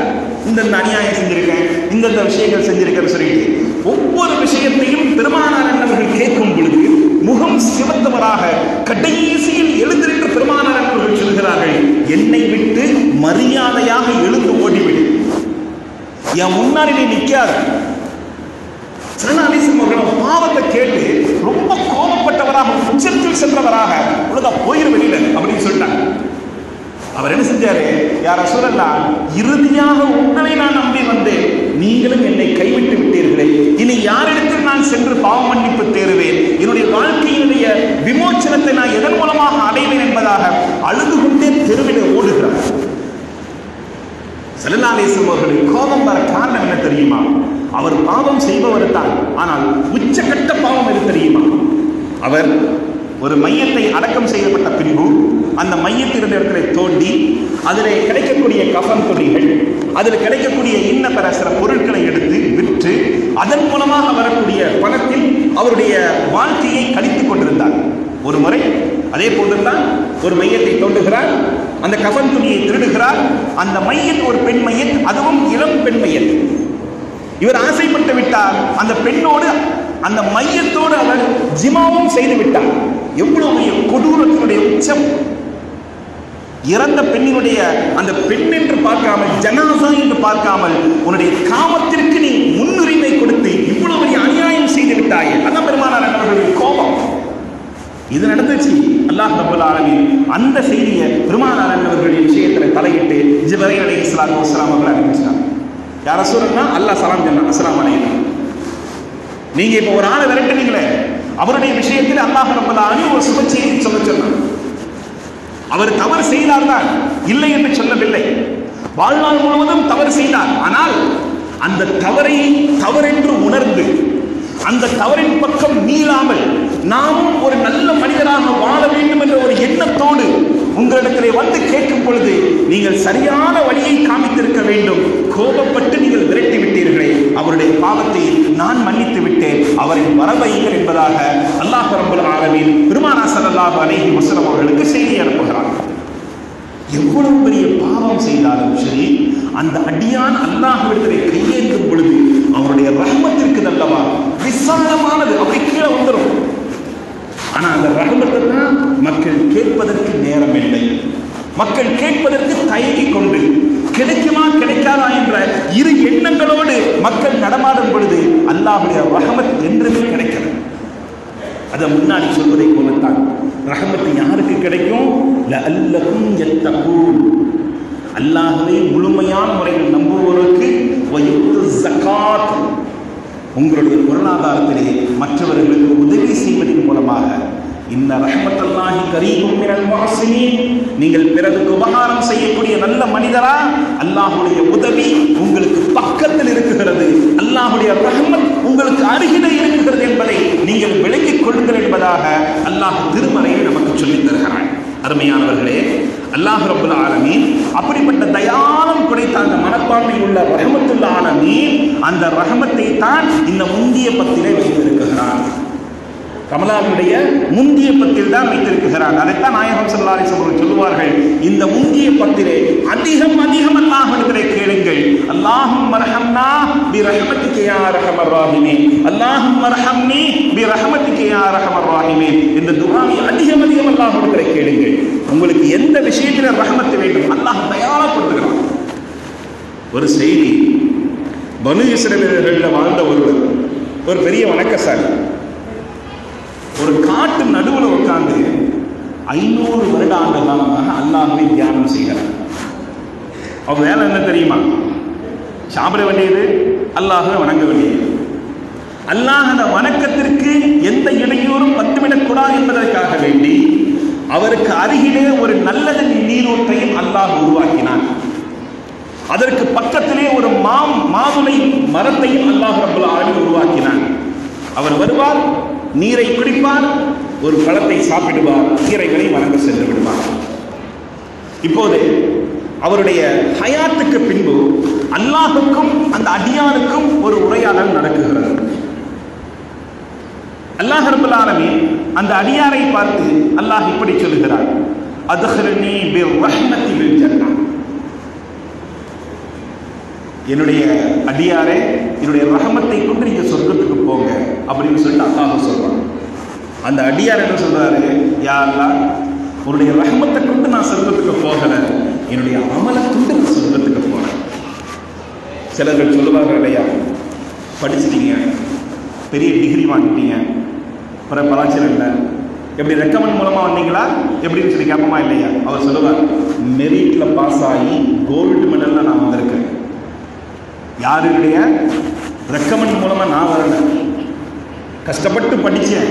Speaker 1: இந்த அநியாயம் செஞ்சிருக்கேன், இந்த விஷயங்கள் செஞ்சிருக்கேன்னு சொல்லிட்டு ஒவ்வொரு விஷயத்தையும் பெருமானார் அவர்கள் கேட்கும் பொழுது முகம் சிவந்தவராக கடைசியில் எழுந்திருக்கிற பெருமானார் அவர்கள் சொல்கிறார்கள், என்னை விட்டு மரியாதையாக எழுந்து ஓடிவிடு, என் முன்னாடி நீ நிற்காத. அவர்கள் பாவத்தை கேட்டு ரொம்ப கோபப்பட்டவராக உச்சத்தில் சென்றவராக உலக போயிரு வெளியில அப்படின்னு சொல்லிட்டாங்க. அவர் என்ன செஞ்சாரு, யார் ரசூலல்லாஹ், இறுதியாக உங்களை நான் நம்பி வந்தேன், நீங்களும் என்னை கைவிட்டு விட்டீர்களே, இனி யாரிடத்தில் நான் சென்று பாவ மன்னிப்பு தேடுவேன், என்னுடைய வாழ்க்கையினுடைய விமோச்சனத்தை நான் எதன் மூலமாக அடைவேன் என்பதாக அழுது கொண்டே தெருவிலே ஓடுகிறார். ஸல்லல்லாஹு அலைஹி வஸல்லம் அவர்களுக்கு கோபம் வர காரணம் என்ன தெரியுமா? அவர் பாவம் செய்பவர் தான், ஆனால் உச்சகட்ட பாவம் எது தெரியுமா? அவர் ஒரு மையத்தை அடக்கம் செய்யப்பட்ட பின்பு அந்த மையத்தின் இடத்துல தோண்டி அதில் கிடைக்கக்கூடிய கஃன் துணிகள், அதில் கிடைக்கக்கூடிய இன்ன பிற சில பொருட்களை எடுத்து விற்று அதன் மூலமாக வரக்கூடிய பணத்தில் அவருடைய வாழ்க்கையை கழித்துக் கொண்டிருந்தார். ஒரு முறை அதே போன்றுதான் ஒரு மையத்தை தோண்டுகிறார், அந்த கஃன் துணியை திருடுகிறார். அந்த மையத் ஒரு பெண் மையத், அதுவும் இளம் பெண் மையத். இவர் ஆசைப்பட்டு விட்டார். அந்த பெண்ணோடு அந்த மையத்தோடு அவர் ஜிமாவும் செய்து விட்டார். எவ்வளவு கொடூரத்தினுடைய உச்சம்! இறந்த பெண்ணினுடைய அந்த பெண் என்று பார்க்காமல், ஜனாசா என்று பார்க்காமல், உன்னுடைய காமத்திற்கு நீ முன்னுரிமை கொடுத்து இவ்வளவு பெரிய அநியாயம் செய்து விட்டாயே. அதான் பெருமானார் அவர்களுடைய கோபம். இது நடந்துச்சு. அல்லாஹ் ரப்பல் ஆலமீன் அந்த செய்தியை பெருமானார் அவர்களுடைய விஷயத்தில் தலையிட்டு ஜிப்ரீல் அலைஹிஸ்ஸலாத்து வஸ்ஸலாம் அவர்கள் அறிவிச்சாங்க. யார் ரசூலுன்னா அல்லாஹ் சலாம் சொன்னான், அஸ்ஸலாமு அலைக்கும். நீங்க இப்ப ஒரு ஆளை விரட்டுனீங்களே, அவருடைய விஷயத்தில் அல்லாஹ் ரப்பல் ஆலமீன் ஒரு சுப செய்தி சொன்னான். அவர் தவறு செய்தார் தான், இல்லை என்று சொல்லவில்லை. வாழ்நாள் முழுவதும் தவறு செய்தார். ஆனால் அந்த தவறை தவறென்று உணர்ந்து அந்த தவறின் பக்கம் மீளாமல் நாமும் ஒரு நல்ல மனிதராக வாழ வேண்டும் என்ற ஒரு எண்ணத்தோடு உங்களிடத்திலே வந்து கேட்கும் பொழுது நீங்கள் சரியான வழியை காமித்திருக்க வேண்டும். கோபப்பட்டு நீங்கள் விரட்டி விட்டீர்களே, அவருடைய பாவத்தை நான் மன்னித்து விட்டேன், அவரை வரவையுங்கள் என்பதாக அல்லாஹ் ரப்பல் ஆலமீன் பெருமானார் ஸல்லல்லாஹு அலைஹி வஸல்லம் அவர்களுக்கு செய்தி அனுப்புகிறார். எவ்வளவு பெரிய பாவம் செய்தாலும் சரி, அந்த அடியான் அல்லாஹ்விடத்திலே கையேந்தும் பொழுது அவருடைய ரஹ்மத்திற்கு நல்லவா விசாலமானது, அப்படி கீழே வந்துடும். ஆனா அந்த ரஹ்மத்தை தான் மக்கள் கேட்பதற்கு நேரம் இல்லை. மக்கள் கேட்பதற்கு தயங்கி கொண்டு கிடைக்குமா கிடைக்காதா என்ற இரு எண்ணங்களோடு மக்கள் நடமாடும் பொழுது அல்லாஹ்வுடைய ரஹ்மத் என்றுமே கிடைக்கிறது. அதை முன்னாடி சொல்வதை போலத்தான் ரஹ்மத்து யாருக்கு கிடைக்கும்? லஅல்லகும் யத்தகூன், அல்லாஹ்வை முழுமையான முறையில் நம்புவோருக்கு. வயுத்து ஸகாத், உங்களுடைய பொருளாதாரத்திலே மற்றவர்களுக்கு உதவி செய்வதன் மூலமாக. இன்ன ரஹ்மத்துல்லாஹி கரீபும் மினல் முஹ்ஸினீன், நீங்கள் பிறருக்கு உபகாரம் செய்யக்கூடிய நல்ல மனிதரா, அல்லாஹ்வுடைய உதவி உங்களுக்கு பக்கத்தில் இருக்கிறது, அல்லாஹ்வுடைய ரஹ்மத் உங்களுக்கு அருகிலே இருக்கிறது என்பதை நீங்கள் விளங்கிக் கொள்ளுங்கள் என்பதாக அல்லாஹ் திருமறையை நமக்கு சொல்லித் தருகிறான். அருமையானவர்களே, அல்லாஹ் ரப்பல் ஆலமீன் அப்படிப்பட்ட தயாளம் குறைத்த அந்த மனப்பான்மை உள்ள ரஹ்மத்துல் ஆலமீன் அந்த ரஹ்மத்தை தான் இந்த முந்திய பத்திலே வைத்திருக்கிறான். ரமலானுடைய முந்திய பத்தில் தான் வைத்திருக்கிறான். அதைத்தான் நாயகம் ஸல்லல்லாஹு அலைஹி வஸல்லம் சொல்லுவார்கள், இந்த முந்திய பத்திலே அதிகம் அதிகம் அல்லாஹ்விடத்திலே கேளுங்கள். அல்லாஹும்ம ரஹம்னா பி ரஹ்மத்திக யா அர்ஹமர் ராஹிமீன், அல்லாஹும்ம ரஹம்னி பி ரஹ்மத்திக யா அர்ஹமர் ராஹிமீன் என்ற துஆவை அதிகம் அதிகம் அல்லாஹ்விடத்திலே கேளுங்கள். உங்களுக்கு எந்த விஷயத்திலே ரஹ்மத் வேண்டும் அல்லாஹ் தயாராப்படுத்துகிறான். ஒரு செய்தி, பனு இஸ்ரவேலர்களில் வாழ்ந்த ஒருவர், ஒரு பெரிய வணக்கசாலி, ஒரு காட்டு நடுவில் உட்கார்ந்து 500 வருட ஆண்டு காலமாக அல்லாஹ்வை தியானம் செய்கிறார். அவர் வேலை என்ன தெரியுமா? சாப்பிட வேண்டியது, அல்லாஹ்வை வணங்க வேண்டியது. அல்லாஹ் அந்த வணக்கத்திற்கு எந்த இடையூறும் வந்துவிடக்கூடாது என்பதற்காக வேண்டி அவருக்கு அருகிலே ஒரு நல்ல நீரூற்றையும் அல்லாஹ் உருவாக்கினான். அதற்கு பக்கத்திலே ஒரு மாதுளை மரத்தையும் அல்லாஹ் ரப்பல் ஆலமீன் உருவாக்கினான். அவர் வருவார், நீரை குடிப்பார், ஒரு பழத்தை சாப்பிடுவார், கீரைகளை வணங்க சென்று விடுவார். இப்போது அவருடைய ஹயாத்துக்கு பின்பு அல்லாஹுக்கும் அந்த அடியானுக்கும் ஒரு உரையாடல் நடக்குகிறது. அல்லாஹ் ரப்பல் ஆலமீன் அந்த அடியாரை பார்த்து அல்லாஹ் இப்படி சொல்லுகிறார், அத்ஹில்னி பிர்ரஹ்மதி பில் ஜன்னah, என்னுடைய அடியாரே, என்னுடைய ரஹமத்தை கொண்டு நீங்க சொர்க்கத்துக்கு போங்க அப்படின்னு சொல்லிட்டு அல்லாஹ் சொல்றான். அந்த அடியார் என்ன சொல்றாரு? யா அல்லாஹ், உன்னுடைய ரஹமத்தை கொண்டு நான் சொர்க்கத்துக்கு போகல, என்னுடைய அமலை கொண்டு நான் சொர்க்கத்துக்கு போறேன். சிலர்கள் சொல்லுவார்கள் இல்லையா, படிச்சிட்டீங்க, பெரிய டிகிரி வாங்கிட்டீங்க, அப்புறம் பலாச்சல் இல்லை, எப்படி ரெக்கமெண்ட் மூலமா வந்தீங்களா எப்படின்னு சொல்லி கேட்போமா இல்லையா? அவர் சொல்லுவார், மெரிட்ல பாஸ் ஆகி கோல்டு மெடல்ல நான் வந்திருக்கேன். யாருடைய ரெக்கமெண்ட் மூலமா நான் வரல, கஷ்டப்பட்டு படித்தேன்,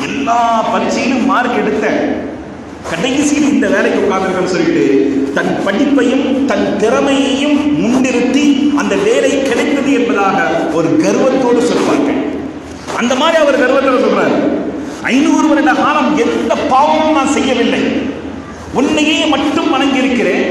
Speaker 1: எல்லா பரீட்சையிலும் மார்க் எடுத்தேன், கடைசியில் இந்த வேலைக்கு உட்கார்ந்துருக்கேன்னு சொல்லிட்டு தன் படிப்பையும் தன் திறமையையும் முன்னிறுத்தி அந்த வேலை கிடைத்தது என்பதாக ஒரு கர்வத்தோடு சொல்வார்கள். அந்த மாதிரி அவர் கர்வத்தோடு சொல்றாரு, 500 வருட காலம் எந்த பாவமும் நான் செய்யவில்லை, உன்னையே மட்டும் வணங்கி இருக்கிறேன்,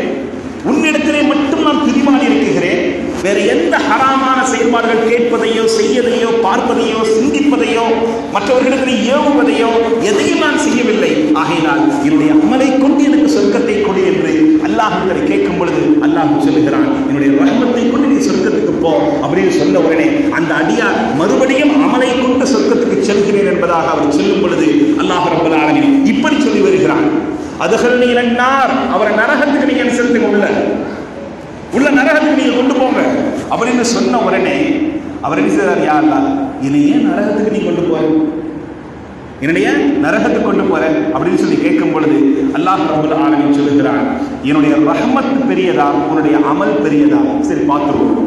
Speaker 1: உன்னிடத்திலே மட்டும் நான் பிரிமாறி இருக்கிறேன், வேற எந்த ஹராமான செயல்பாடுகள் கேட்பதையோ செய்யதையோ பார்ப்பதையோ சிந்திப்பதையோ மற்றவர்களுக்கு ஏவுவதையோ எதையும் நான் செய்யவில்லை. ஆகையினால் என்னுடைய அமலை கொண்டு எனக்கு சொர்க்கத்தை கொடு என்று அல்லாஹ்விடத்தில் கேட்கும் பொழுது அல்லாஹ் சொல்லுகிறான், என்னுடைய ரஹ்மத்தை கொண்டு நீ சொர்க்கத்துக்கு போ அப்படின்னு சொன்ன உடனே அந்த அடியார் மறுபடியும் அமலை கொண்டு சொர்க்கத்துக்கு செல்கிறேன் என்பதாக அவர் சொல்லும் பொழுது அல்லாஹ் ரப்பல் ஆலமீன் இப்படி சொல்லி வருகிறான், அதுகல்னி இலன்னார், அவரை நரகத்துக்கு நீங்க செலுத்துங்க, உள்ள நரகத்துக்கு நீங்க கொண்டு போங்க அப்படின்னு சொன்ன உடனே அவர் என்ன செய்தார், யா அல்லாஹ் என்னை ஏன் நரகத்துக்கு நீ கொண்டு போற, என்னுடைய நரகத்துக்கு கொண்டு போற அப்படின்னு சொல்லி கேட்கும் பொழுது அல்லாஹ் ரப்பல் ஆலமீன் சொல்லுகிறான், என்னுடைய ரஹ்மத் பெரியதா உன்னுடைய அமல் பெரியதா, சரி பார்த்துருவோம்.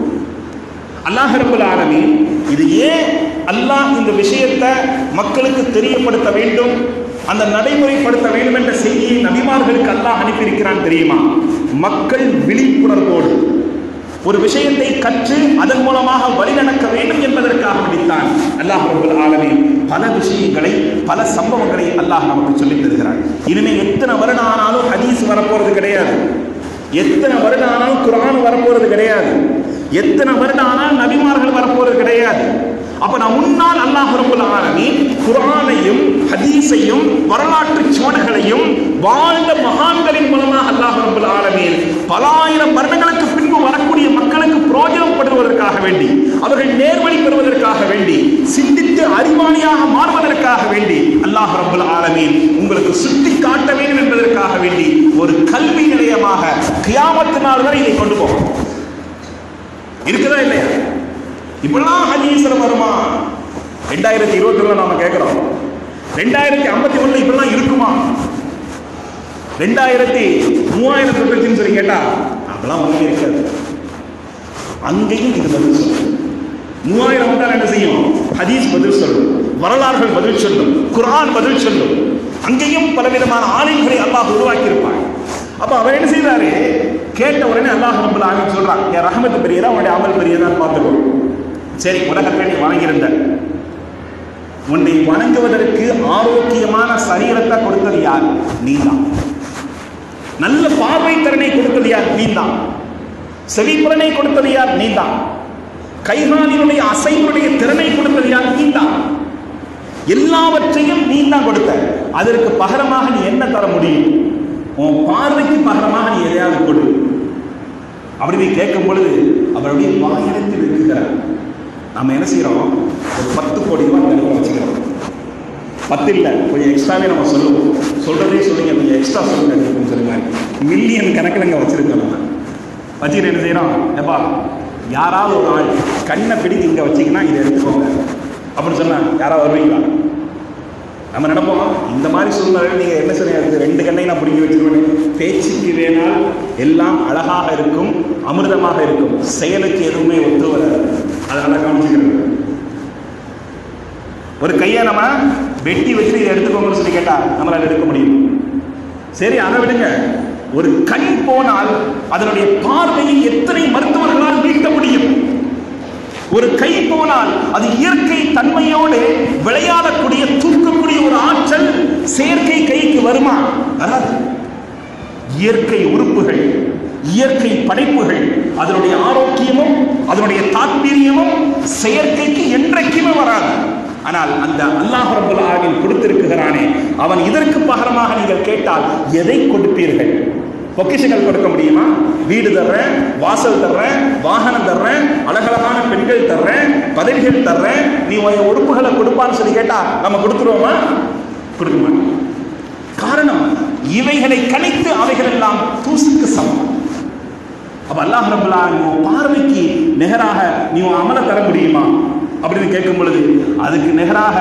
Speaker 1: அல்லாஹ் ரப்பல் ஆலமீன் இது ஏன் அல்லாஹ் இந்த விஷயத்தை மக்களுக்கு தெரியப்படுத்த வேண்டும், அந்த நடைமுறைப்படுத்த வேண்டும் என்ற செய்தியை நபிமார்களுக்கு அல்லாஹ் அனுப்பியிருக்கிறான் தெரியுமா? மக்கள் விழிப்புணர்வோடு ஒரு விஷயத்தை கற்று அதன் மூலமாக வழிநடக்க வேண்டும் என்பதற்காக வேண்டித்தான் அல்லாஹ் ரப்பல் ஆலமீன் பல விஷயங்களை பல சம்பவங்களை அல்லாஹ் நமக்கு சொல்லித் தருகிறார். இனிமே எத்தனை வருடம் ஆனாலும் ஹதீஸ் வரப்போறது கிடையாது, எத்தனை வருடம் ஆனாலும் குர்ஆன் வரப்போறது கிடையாது, எத்தனை வருடம் ஆனாலும் நபிமார்கள் வரப்போறது கிடையாது. அப்ப நான் முன்னால் அல்லாஹ் ரப்பல் ஆலமீன் குர்ஆனையும் ஹதீஸையும் வரலாற்று சுவடுகளையும் வாழ்ந்த மகான்களின் மூலமாக அல்லாஹ் ரப்பல் ஆலமீன் பல ஆயிரம் வருடங்களுக்கு பின்பு வரக்கூடிய மக்களுக்கு பிரயோஜனப்படுவதற்காக வேண்டி, அவர்கள் நேர்வழி பெறுவதற்காக வேண்டி, சிந்தித்து அறிவாளியாக மாறுவதற்காக வேண்டி அல்லாஹ் ரப்பல் ஆலமீன் உங்களுக்கு சுட்டி காட்ட வேண்டும் என்பதற்காக வேண்டி ஒரு கல்வி நிலையமாக கியாமத் நாள் வரை இதை கொண்டு போகும். இருக்குதா இல்லையா? இப்பெல்லாம் ஹதீஸ்ல வருமா? 2021 நாம கேட்கிறோம், 2051 இப்பெல்லாம் இருக்குமா? 2030 சொல்லி கேட்டா அப்பெல்லாம் ஒண்ணுமே இருக்காது. அங்கேயும் இது பதில் சொல்லும். 3000 வந்தால் என்ன செய்யும்? ஹதீஸ் பதில் சொல்லும், வரலாறுகள் பதில் சொல்லும், குர்ஆன் பதில் சொல்லும். அங்கேயும் பலவிதமான ஆளுங்களை அல்லாஹ் உருவாக்கி இருப்பாங்க. அப்ப அவர் என்ன செய்யறாரு, கேட்ட உடனே அல்லாஹ் ரப்பல் ஆலமீன் சொல்றான், என் ரஹமத் பெரியதா உன்னுடைய அமல் பெரியதான்னு பார்த்துக்கோ. சரி, உலகத்தை நீ வணங்கியிருந்த, உன்னை வணங்குவதற்கு ஆரோக்கியமான சரீரத்தை கொடுத்தது யார்? நீதான். நல்ல பார்வை திறனை கொடுத்தது யார்? நீதான். செவிப்புலனை கொடுத்தது யார்? நீதான். கைகாலினுடைய அசைவுடைய திறனை கொடுத்தது யார்? நீதான். எல்லாவற்றையும் நீதான் கொடுத்த. அதற்கு பகரமாக நீ என்ன தர முடியும்? உன் பார்வைக்கு பகரமாக நீ எதையாவது கொடு அப்படின்னு கேட்கும் பொழுது அவருடைய வாயிடத்தில் இருக்கிறார். நம்ம என்ன செய்யறோம், ஒரு 10 கோடி ரூபாய் நிலவரம் வச்சுக்கிறோம். 10 இல்லை, கொஞ்சம் எக்ஸ்ட்ராவே நம்ம சொல்லுவோம். சொல்றதே சொல்லுங்க, கொஞ்சம் எக்ஸ்ட்ரா சொல்லுங்க சொல்லுங்க. மில்லியன் கணக்கில் இங்கே வச்சிருக்கோம். நம்ம வச்சுக்கிட்டு என்ன செய்யறோம், எப்பா யாராவது ஒரு ஆள் கண்ணை பிடிக்க இங்கே வச்சிங்கன்னா இதை எடுத்துக்கோங்க அப்படின்னு சொன்னா யாராவது வருவீங்களா? நம்ம நினைப்போம், இந்த மாதிரி சூழ்நிலை நீங்கள் என்ன சொல்லுங்க, 2 கண்ணை நான் பிடிக்க வச்சிருவேன். பேச்சுக்கு வேணால் எல்லாம் அழகாக இருக்கும், அமிர்தமாக இருக்கும், செயலுக்கு எதுவுமே ஒத்து வராது. அதனால கவனிச்சுக்கிறது. ஒரு கையை நம்ம வெட்டி வச்சு இதை எடுத்துக்கோங்கன்னு சொல்லி கேட்டா நம்மளால எடுக்க முடியும். சரி, அதை விடுங்க. ஒரு கண் போனால் அதனுடைய பார்வையை எத்தனை மருத்துவர்களால் மீட்ட முடியும்? ஒரு கை போனால் அது இயற்கை தன்மையோடு விளையாடக்கூடிய தூக்கக்கூடிய ஒரு ஆற்றல் செயற்கை கைக்கு வருமா? வராது. இயற்கை உறுப்புகள், இயற்கை படைப்புகள், அதனுடைய ஆரோக்கியமும் அதனுடைய தாத்பீரியமும் செயற்கைக்கு என்றைக்குமே வராது. ஆனால் அந்த அல்லாஹ் ரப்பல் ஆலமீன் கொடுத்திருக்கிறானே, அவன் இதற்கு பகரமாக நீங்கள் கேட்டால் எதை கொடுப்பீர்கள்? பொக்கிஷங்கள் கொடுக்க முடியுமா? வீடு தர்றேன், வாசல் தர்றேன், வாகனம் தர்றேன், அழகழகான பெண்கள் தர்றேன், பதவிகள் தர்றேன், நீ உறுப்புகளை கொடுப்பான்னு சொல்லி கேட்டா நம்ம கொடுத்துருவோமா? கொடுக்க மாட்டோம். காரணம், இவைகளை கணித்து அவைகள் எல்லாம் தூசிக்கு சமம். அப்ப அல்லாஹ் ரப்பல் ஆலமீன் பார்வைக்கு நிகராக நீ அமல தர முடியுமா அப்படின்னு கேட்கும் பொழுது அதுக்கு நிகராக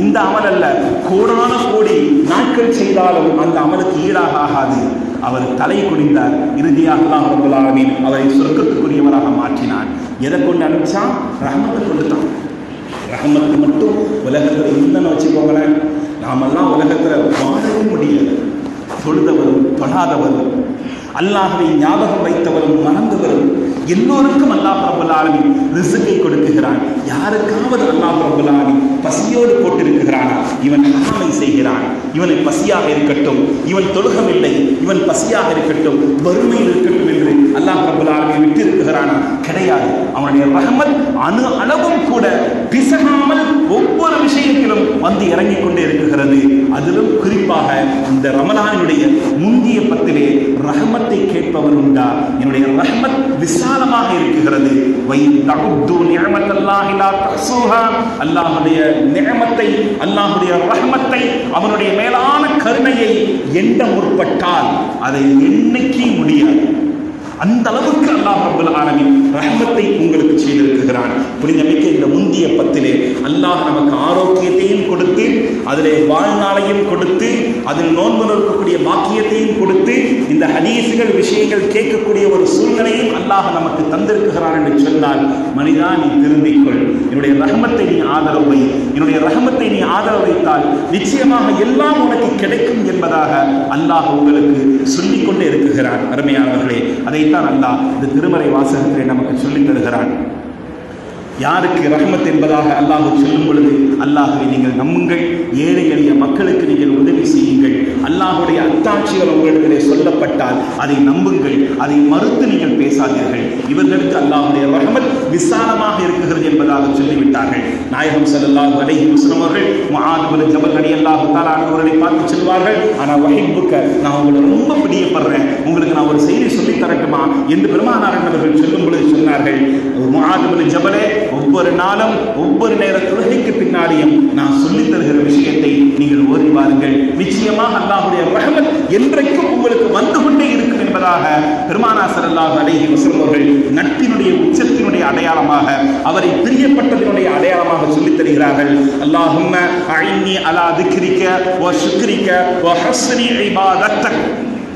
Speaker 1: இந்த அமல் அல்ல, கோடான கோடி நாட்கள் செய்தாலும் அந்த அமலுக்கு ஈடாக ஆகாது. அவர் தலை குனிந்தார். இறுதியாக அல்லாஹ் ரப்பல் ஆலமீன் அவரை சொர்க்கத்துக்குரியவராக மாற்றினார். எதை கொண்டு அனுப்பிச்சான்? ரஹமத்தை கொண்டுதான். ரஹமத்து மட்டும் உலகத்தில் இல்லைன்னு வச்சுக்கோங்களேன், நாமெல்லாம் உலகத்தில் வாழவே முடியாது. தொழுதவரும் தொழாதவரும், அல்லாஹ்வை ஞாபகம் வைத்தவரும் மறந்தவரும் எல்லோருக்கும் அல்லாஹ் ரப்பல் ஆலமீன் ரிஸ்கை கொடுக்குகிறான். யாருக்காவது அல்லாஹ் ரப்பல் ஆலமீன் பசியோடு போட்டிருக்கிறானா? இவன் ஹராமை செய்கிறான், இவனை பசியாக இருக்கட்டும், இவன் தொழுகமில்லை, இவன் பசியாக இருக்கட்டும், வறுமையில் இருக்கட்டும் என்று அல்லாஹ் ரப்பல் ஆலமீன் விட்டு இருக்கிறானா? கிடையாது. அவனுடைய ரஹ்மத் அணு அளவும் கூட பிசகாமல் ஒவ்வொரு விஷயத்திலும் வந்து இறங்கிக் கொண்டே இருக்கிறது. அதிலும் குறிப்பாக இந்த ரமலானுடைய முந்திய பத்திலே ரஹ்மத்தை கேட்பவர் உண்டா? என்னுடைய ரஹ்மத் விசாலமாக இருக்கிறது. அல்லாஹுடைய நிஅமத்தை, அல்லாஹுடைய ரஹ்மத்தை, அவனுடைய மேலான கருணையை எண்ண முற்பட்டால் அதை எண்ணிக்கவே முடியாது. அந்த அளவுக்கு அல்லாஹ் ரப்பல் ஆலமீன் ரஹ்மத்தை உங்களுக்கு செய்திருக்கிறான். புனிதமிக்க இந்த முந்திய பத்திலே அல்லாஹ் நமக்கு ஆரோக்கியத்தையும் கொடுத்து, அதிலே வாழ்நாளையும் கொடுத்து, அதில் நோன்பு நோக்கக்கூடிய பாக்கியத்தையும் கொடுத்து, இந்த ஹதீசுகள் விஷயங்கள் கேட்கக்கூடிய ஒரு சூழ்நிலையும் அல்லாஹ் நமக்கு தந்திருக்கிறான் என்று சொன்னால், மனிதா நீ திருந்திக்கொள், என்னுடைய ரஹ்மத்தை நீ ஆதரவு வை, என்னுடைய ரஹ்மத்தை நீ ஆதரவு வைத்தால் நிச்சயமாக எல்லாம் உனக்கு கிடைக்கும் என்பதாக அல்லாஹ் உங்களுக்கு சொல்லிக்கொண்டே இருக்கிறான். அருமையானவர்களே, அதை அல்லாஹ் இந்த திருமறை வாசகத்திலே நமக்கு சொல்லித் தருகிறான். யாருக்கு ரஹ்மத் என்பதாக அல்லாஹ் சொல்லும் பொழுது, அல்லாஹ்வை நீங்கள் நம்புங்கள், ஏழை எளிய மக்களுக்கு நீங்கள் உதவி செய்யுங்கள், அல்லாஹுடைய அத்தாட்சிகள் உங்களிடத்திலே சொல்லப்பட்டால் அதை நம்புங்கள், அதை மறுத்து நீங்கள் பேசாதீர்கள், இவர்களுக்கு அல்லாஹுடைய ரஹ்மத் விசாலமாக இருக்கிறது என்பதாக சொல்லிவிட்டார்கள். நாயகம் ஸல்லல்லாஹு அலைஹி வஸல்லம் அவர்கள் முஆத் பின் ஜபல் ரலியல்லாஹு தஆலா அவர்களை பார்த்து சொல்வார்கள், ஆனால் வஹிப்புக்க, நான் உங்களை ரொம்ப பிரியப்படுறேன், உங்களுக்கு நான் ஒரு செய்தி சொல்லித் தரட்டுமா என்று பெருமானார் அவர்கள் சொல்லும் பொழுது சொன்னார்கள், முஆத் பின் ஜபலே, ஒவ்வொரு நாளும் ஒவ்வொரு நேர தொழுகைக்கு பின்னாடியும் நான் சொல்லித் தருகிற விஷயத்தை நீங்கள் ஓதி பாருங்கள், நிச்சயமாக அல்லாஹ்வுடைய ரஹ்மத் என்றைக்கும் உங்களுக்கு வந்து கொண்டே இருக்கும் என்பதாக பெருமானார் ஸல்லல்லாஹு அலைஹி வஸல்லம் அவர்கள் நட்பினுடைய உச்சத்தினுடைய அடையாளமாக, அவரை பிரியப்பட்டதனுடைய அடையாளமாக சொல்லித் தருகிறார்கள். அல்லாஹும்ம அஇன்னி அலா திக்ரிக வ ஷுக்ரிக வ ஹஸ்னி இபாதத்தக்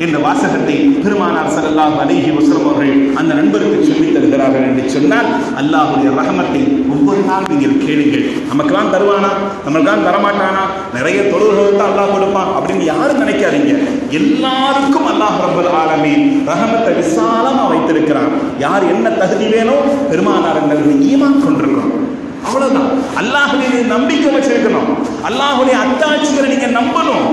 Speaker 1: என்ற வாசகத்தை பெருமானார் ஸல்லல்லாஹு அலைஹி வஸல்லம் அவர்கள் அந்த நண்பருக்கு சொல்லித் தருகிறார்கள் என்று சொன்னால், அல்லாஹ்வுடைய ரஹமத்தை ஒவ்வொரு நாள் நீங்கள் கேளுங்கள். நமக்கெல்லாம் தருவானா, நம்மளுக்கெல்லாம் தரமாட்டானா, நிறைய தொழுகைகள் தான் அல்லாஹ் கொடுப்பான் அப்படின்னு யாரும் நினைக்காதீங்க. எல்லாருக்கும் அல்லாஹ் ரப்பல் ஆலமீன் ரஹமத்தை விசாலமாக வைத்திருக்கிறான். யார் என்ன தகுதி வேணோ பெருமானார் அவர்கள் ஈமான் கொண்டிருக்கிறோம், அவ்வளவுதான். அல்லாஹ்வை நம்பிக்கை வச்சிருக்கணும், அல்லாஹ்வுடைய அத்தாட்சிகளை நீங்க நம்பணும்.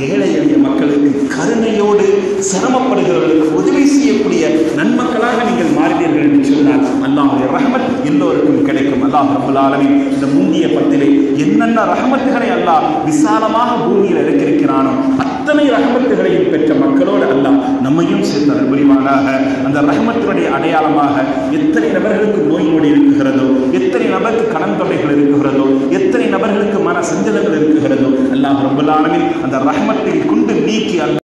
Speaker 1: ஏழை எளிய மக்களுக்கு கருணையோடு சிரமப்படுகிறவர்களுக்கு உதவி செய்யக்கூடிய நன்மக்களாக நீங்கள் மாறினீர்கள் என்று சொன்னால் அல்லாஹ்வுடைய ரஹமத் எல்லோருக்கும் கிடைக்கும். அல்லாஹ் ரப்பல் ஆலமீன் இந்த முந்திய பத்திலே என்னென்ன ரஹமத்துகளை அல்லாஹ் விசாலமாக பூமியில் இறக்கியிருக்கிறானோ அத்தனை ரஹமத்துகளையும் பெற்ற மக்களோடு அல்லாஹ் நம்மையும் சேர்த்து புரிவானாக. அந்த ரஹமத்தினுடைய அடையாளமாக எத்தனை நபர்களுக்கு நோய் நொடி இருக்குகிறதோ, எத்தனை நபருக்கு கடன் தொல்லைகள் இருக்குகிறதோ, எத்தனை நபர்களுக்கு மன சஞ்சலங்கள் இருக்குகிறதோ, அல்லாஹ் ரப்பல் ஆலமீன் அந்த ரஹமத்தை கொண்டு நீக்கி